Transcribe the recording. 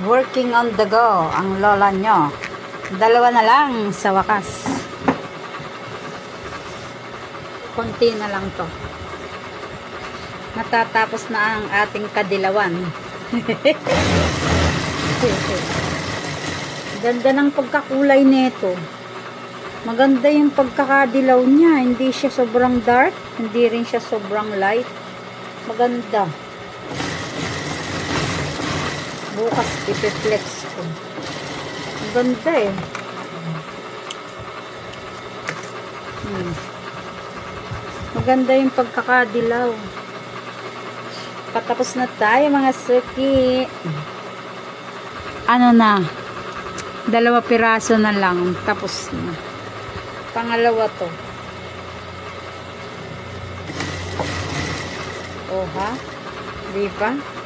Working on the go ang lola nyo. Dalawa na lang sa wakas. Konti na lang to. Matatapos na ang ating kadilawan. Ganda ng pagkakulay nito. Maganda yung pagkakadilaw niya. Hindi siya sobrang dark. Hindi rin siya sobrang light. Maganda. Bukas ipiflex ko. Maganda eh. Maganda yung pagkakadilaw. Patapos na tayo mga suki. Ano na? 2 piraso na lang. Tapos na. Pangalawa to. Oh ha? Di ba?